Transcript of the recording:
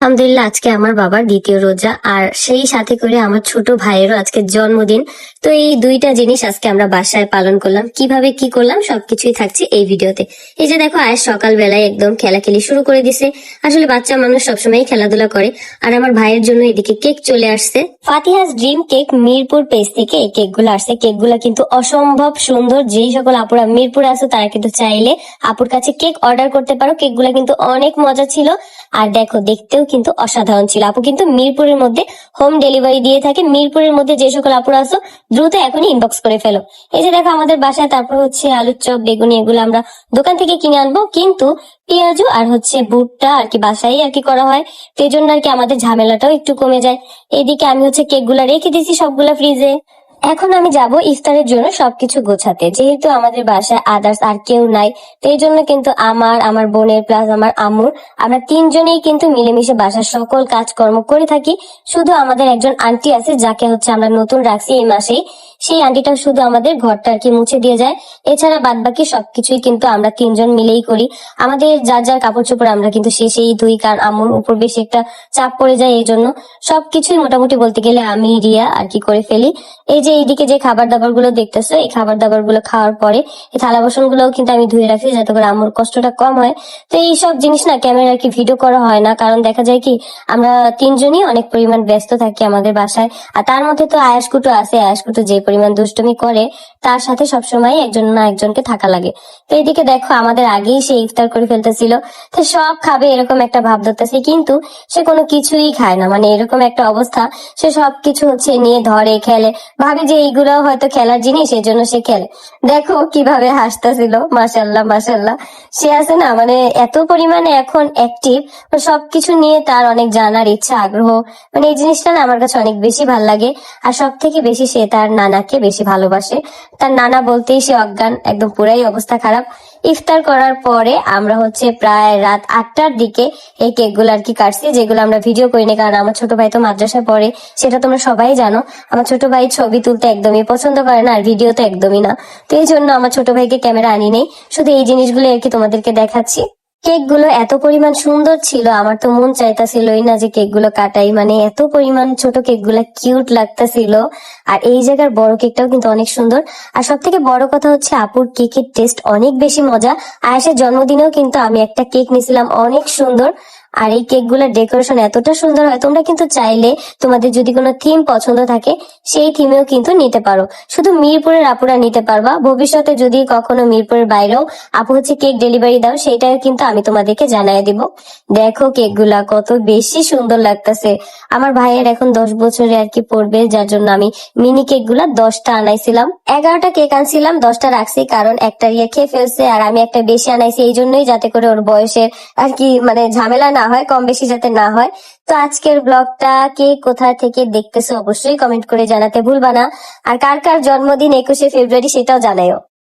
আলহামদুলিল্লাহ, আজকে আমার বাবার দ্বিতীয় রোজা, আর সেই সাথে করে আমার ছোট ভাইয়েরও আজকে জন্মদিন। তো এই দুইটা জিনিস আজকে আমরা বাসায় পালন করলাম। কিভাবে কি করলাম সবকিছুই থাকছে এই ভিডিওতে। এই যে দেখো, আজ সকালবেলায় একদম খেলাখেলি শুরু করে দিছে। আসলে বাচ্চা মানুষ সবসময় খেলাধুলা করে। আর আমার ভাইয়ের জন্য এদিকে কেক চলে আসছে। ফাতিহাস ড্রিম কেক মিরপুর পেজ থেকে এই কেকগুলো আসছে। কেকগুলো কিন্তু অসম্ভব সুন্দর। যেই সকল আপুরা মিরপুরে আছে তারা কিন্তু চাইলে আপুর কাছে কেক অর্ডার করতে পারো। কেকগুলো কিন্তু অনেক মজা ছিল। আর দেখো, দেখতেও কিন্তু অসাধারণ ছিল। আপু কিন্তু মিরপুরের মধ্যে হোম ডেলিভারি দিয়ে থাকে। মিরপুরের মধ্যে যে সকল আপুরা আছো দ্রুত এখনই ইনবক্স করে ফেলো। এই যে দেখো আমাদের বাসায়, তারপর হচ্ছে আলুর চপ, বেগুনি, এগুলো আমরা দোকান থেকে কিনে আনবো, কিন্তু পেঁয়াজু আর হচ্ছে ভুট্টা আর কি বাসায় আর কি করা হয়। তো এই জন্য আর কি আমাদের ঝামেলাটাও একটু কমে যায়। এইদিকে আমি হচ্ছে কেকগুলা রেখে দিয়েছি সবগুলা ফ্রিজে। এখন আমি যাব ইফতারের জন্য সবকিছু গোছাতে, যেহেতু আমাদের বাসায় আদার্স আর কেউ নাই। তো এই জন্য কিন্তু আমার বোনের প্লাস আমার আম্মুর, আমরা তিনজনেই কিন্তু মিলেমিশে বাসার সকল কাজকর্ম করে থাকি। শুধু আমাদের একজন আন্টি আছে যাকে হচ্ছে আমরা নতুন রাখছি এই মাসেই। সেই আন্টিটা শুধু আমাদের ঘরটা আর কি মুছে দিয়ে যায়। এছাড়া বাদ বাকি সবকিছুই কিন্তু আমরা তিনজন মিলেই করি। আমাদের যার যার কাপড় চোপড় আমরা কিন্তু শেষেই ধুই, কারণ আম্মুর উপর বেশি একটা চাপ পড়ে যায়। এই জন্য সবকিছুই মোটামুটি বলতে গেলে আমি রিয়া আর কি করে ফেলি। এই যে এইদিকে যে খাবার দাবার গুলো দেখতেছো, এই খাবার দাবার গুলো খাওয়ার পরে এই থালা বাসন গুলো কিন্তু আমি ধুয়ে রাখি, যাতে করে আম্মুর কষ্টটা কম হয়। তো এই সব জিনিস না ক্যামেরা কি ভিডিও করা হয় না, কারণ দেখা যায় কি আমরা তিনজনই অনেক পরিমাণ ব্যস্ত থাকি আমাদের বাসায়। আর তার মধ্যে তো আয়াসকুটু আছে। আয়াসকুটু যে পরিমাণ দুষ্টুমি করে, তার সাথে সবসময় একজন না একজনকে থাকা লাগে। তো এইদিকে দেখো আমাদের আগেই সে ইফতার করে ফেলতেছিল। তো সব খাবে এরকম একটা ভাব ধরতেছে, কিন্তু সে কোনো কিছুই খায় না। মানে এরকম একটা অবস্থা, সে সবকিছু হচ্ছে নিয়ে ধরে খেলে, ভাবে যে এইগুলো হয়তো খেলার জিনিস, এই জন্য সে খেলে। দেখো কিভাবে হাসতেছিল, মাশাল্লাহ মাশাল্লাহ। সে আছে না, মানে এত পরিমাণে এখন অ্যাক্টিভ, সবকিছু নিয়ে তার অনেক জানার ইচ্ছা, আগ্রহ। মানে এই জিনিসটা না আমার কাছে অনেক বেশি ভাল লাগে। আর সব থেকে বেশি সে তার নানাকে বেশি ভালোবাসে। তার নানা বলতেই সে অজ্ঞান, একদম পুরাই অবস্থা খারাপ। ইফতার করার পরে আমরা হচ্ছে প্রায় রাত 8টার দিকে এই কেক গুলো আর কি কাটছি, যেগুলো আমরা ভিডিও করিনি, কারণ আমার ছোট ভাই তো মাদ্রাসায় পড়ে, সেটা তোমরা সবাই জানো। আমার ছোট ভাই ছবি তুলতে একদমই পছন্দ করে না, আর ভিডিও তো একদমই না। তো এই জন্য আমার ছোট ভাইকে ক্যামেরা আনি নেই, শুধু এই জিনিসগুলো আর কি তোমাদেরকে দেখাচ্ছি। কেক গুলো এত পরিমাণ সুন্দর ছিল, আমার তো মন চাইতাছিলই না যে কেক গুলো কাটাই। মানে এত পরিমাণ ছোট কেক গুলা কিউট লাগতাছিল। আর এই জায়গার বড় কেকটাও কিন্তু অনেক সুন্দর। আর সব থেকে বড় কথা হচ্ছে আপুর কেকের টেস্ট অনেক বেশি মজা। আয়েশের জন্মদিনেও কিন্তু আমি একটা কেক নিয়েছিলাম, অনেক সুন্দর। আর এই কেক গুলার ডেকোরেশন এতটা সুন্দর হয়, তোমরা কিন্তু চাইলে তোমাদের যদি কোনো থিম পছন্দ থাকে সেই থিমেও কিন্তু নিতে পারো। শুধু মিরপুরের আপুরা নিতে পারবা। ভবিষ্যতে যদি কখনো মিরপুরের বাইরেও আপু হচ্ছে কেক ডেলিভারি দাও, সেটাও কিন্তু আমি তোমাদেরকে জানিয়ে দিব। দেখো কেক গুলা কত বেশি সুন্দর লাগতেছে। আমার ভাইয়ের এখন 10 বছরে আর কি পড়বে, যার জন্য আমি মিনি কেক গুলা 10টা আনাইছিলাম। 11টা কেক আনছিলাম, 10টা রাখছি, কারণ একটা ইয়ে খেয়ে ফেলছে আর আমি একটা বেশি আনাইছি, এই জন্যই যাতে করে ওর বয়সের আর কি মানে ঝামেলা না হয়, কম বেশি যাতে না হয়। তো আজকের ব্লগটা কে কোথা থেকে দেখতেছো অবশ্যই কমেন্ট করে জানাতে ভুলবা না। আর কার কার জন্মদিন 21শে ফেব্রুয়ারি সেটাও জানাইও।